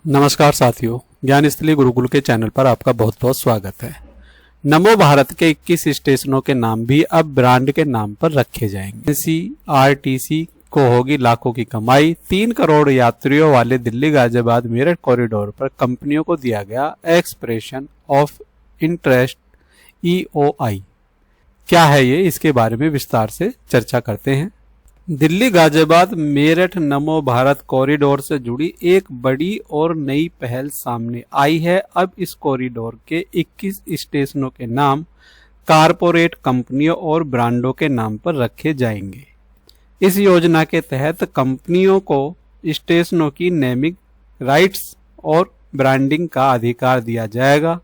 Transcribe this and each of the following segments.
नमस्कार साथियों, ज्ञानस्थली गुरुकुल के चैनल पर आपका बहुत बहुत स्वागत है। नमो भारत के 21 स्टेशनों के नाम भी अब ब्रांड के नाम पर रखे जाएंगे। एनसीईआरटी को होगी लाखों की कमाई। 3 करोड़ यात्रियों वाले दिल्ली गाजियाबाद मेरठ कॉरिडोर पर कंपनियों को दिया गया एक्सप्रेशन ऑफ इंटरेस्ट EOI। क्या है ये, इसके बारे में विस्तार से चर्चा करते हैं। दिल्ली गाजियाबाद मेरठ नमो भारत कॉरिडोर से जुड़ी एक बड़ी और नई पहल सामने आई है। अब इस कॉरिडोर के 21 स्टेशनों के नाम कारपोरेट कंपनियों और ब्रांडों के नाम पर रखे जाएंगे। इस योजना के तहत कंपनियों को स्टेशनों की नेमिंग राइट्स और ब्रांडिंग का अधिकार दिया जाएगा।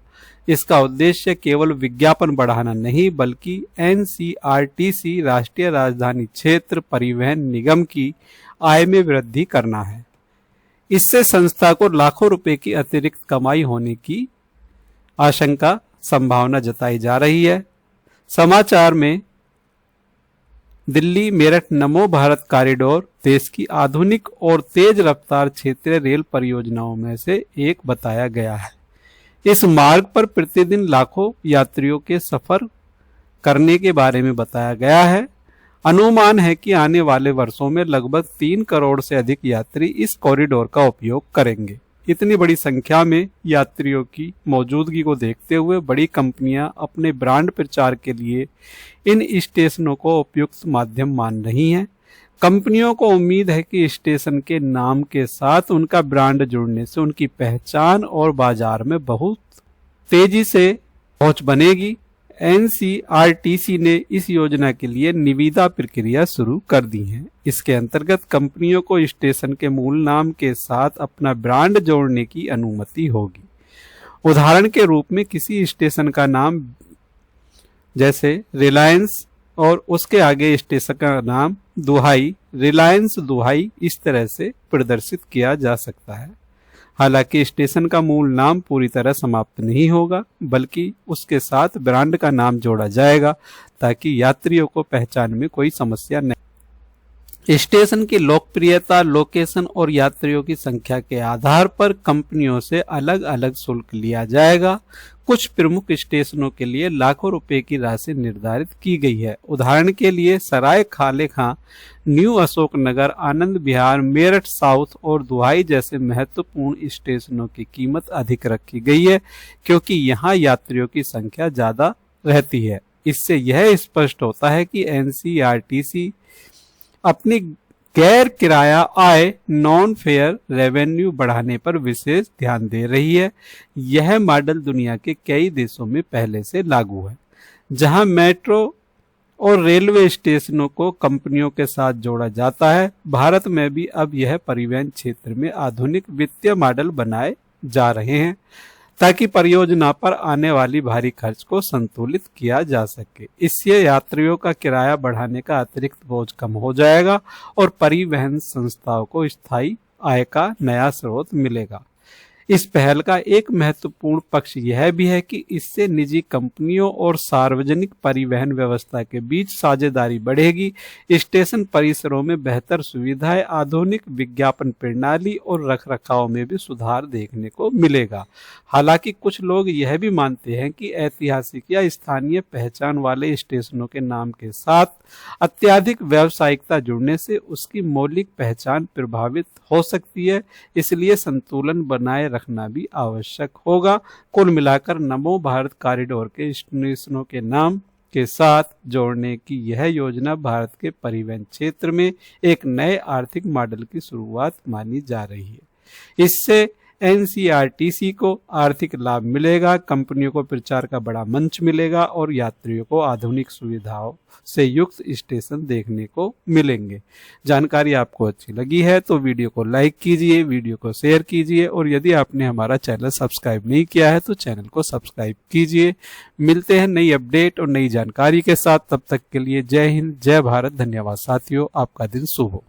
इसका उद्देश्य केवल विज्ञापन बढ़ाना नहीं, बल्कि NCRTC राष्ट्रीय राजधानी क्षेत्र परिवहन निगम की आय में वृद्धि करना है। इससे संस्था को लाखों रुपए की अतिरिक्त कमाई होने की संभावना जताई जा रही है। समाचार में दिल्ली मेरठ नमो भारत कॉरिडोर देश की आधुनिक और तेज रफ्तार क्षेत्रीय रेल परियोजनाओं में से एक बताया गया है। इस मार्ग पर प्रतिदिन लाखों यात्रियों के सफर करने के बारे में बताया गया है। अनुमान है कि आने वाले वर्षों में लगभग 3 करोड़ से अधिक यात्री इस कॉरिडोर का उपयोग करेंगे। इतनी बड़ी संख्या में यात्रियों की मौजूदगी को देखते हुए बड़ी कंपनियां अपने ब्रांड प्रचार के लिए इन स्टेशनों को उपयुक्त माध्यम मान रही हैं। कंपनियों को उम्मीद है कि स्टेशन के नाम के साथ उनका ब्रांड जुड़ने से उनकी पहचान और बाजार में बहुत तेजी से पहुंच बनेगी। NCRTC ने इस योजना के लिए निविदा प्रक्रिया शुरू कर दी है। इसके अंतर्गत कंपनियों को स्टेशन के मूल नाम के साथ अपना ब्रांड जोड़ने की अनुमति होगी। उदाहरण के रूप में किसी स्टेशन का नाम जैसे रिलायंस और उसके आगे स्टेशन का नाम दुहाई, रिलायंस दुहाई, इस तरह से प्रदर्शित किया जा सकता है। हालांकि स्टेशन का मूल नाम पूरी तरह समाप्त नहीं होगा, बल्कि उसके साथ ब्रांड का नाम जोड़ा जाएगा ताकि यात्रियों को पहचान में कोई समस्या नहीं। स्टेशन की लोकप्रियता, लोकेशन और यात्रियों की संख्या के आधार पर कंपनियों से अलग अलग शुल्क लिया जाएगा। कुछ प्रमुख स्टेशनों के लिए लाखों रुपए की राशि निर्धारित की गई है। उदाहरण के लिए सराय खाले खां, न्यू अशोक नगर, आनंद विहार, मेरठ साउथ और दुहाई जैसे महत्वपूर्ण स्टेशनों की कीमत अधिक रखी गई है, क्योंकि यहाँ यात्रियों की संख्या ज्यादा रहती है। इससे यह स्पष्ट होता है कि NCRTC अपनी गैर किराया आय नॉन फेयर रेवेन्यू बढ़ाने पर विशेष ध्यान दे रही है। यह मॉडल दुनिया के कई देशों में पहले से लागू है, जहां मेट्रो और रेलवे स्टेशनों को कंपनियों के साथ जोड़ा जाता है। भारत में भी अब यह परिवहन क्षेत्र में आधुनिक वित्तीय मॉडल बनाए जा रहे हैं ताकि परियोजना पर आने वाली भारी खर्च को संतुलित किया जा सके। इससे यात्रियों का किराया बढ़ाने का अतिरिक्त बोझ कम हो जाएगा और परिवहन संस्थाओं को स्थायी आय का नया स्रोत मिलेगा। इस पहल का एक महत्वपूर्ण पक्ष यह भी है कि इससे निजी कंपनियों और सार्वजनिक परिवहन व्यवस्था के बीच साझेदारी बढ़ेगी। स्टेशन परिसरों में बेहतर सुविधाएं, आधुनिक विज्ञापन प्रणाली और रखरखाव में भी सुधार देखने को मिलेगा। हालांकि कुछ लोग यह भी मानते हैं कि ऐतिहासिक या स्थानीय पहचान वाले स्टेशनों के नाम के साथ अत्यधिक व्यावसायिकता जुड़ने से उसकी मौलिक पहचान प्रभावित हो सकती है। इसलिए संतुलन बनाए रखना भी आवश्यक होगा। कुल मिलाकर नमो भारत कॉरिडोर के स्टेशनों के नाम के साथ जोड़ने की यह योजना भारत के परिवहन क्षेत्र में एक नए आर्थिक मॉडल की शुरुआत मानी जा रही है। इससे NCRTC को आर्थिक लाभ मिलेगा, कंपनियों को प्रचार का बड़ा मंच मिलेगा और यात्रियों को आधुनिक सुविधाओं से युक्त स्टेशन देखने को मिलेंगे। जानकारी आपको अच्छी लगी है तो वीडियो को लाइक कीजिए, वीडियो को शेयर कीजिए और यदि आपने हमारा चैनल सब्सक्राइब नहीं किया है तो चैनल को सब्सक्राइब कीजिए। मिलते हैं नई अपडेट और नई जानकारी के साथ। तब तक के लिए जय हिंद, जय भारत। धन्यवाद साथियों, आपका दिन शुभ हो।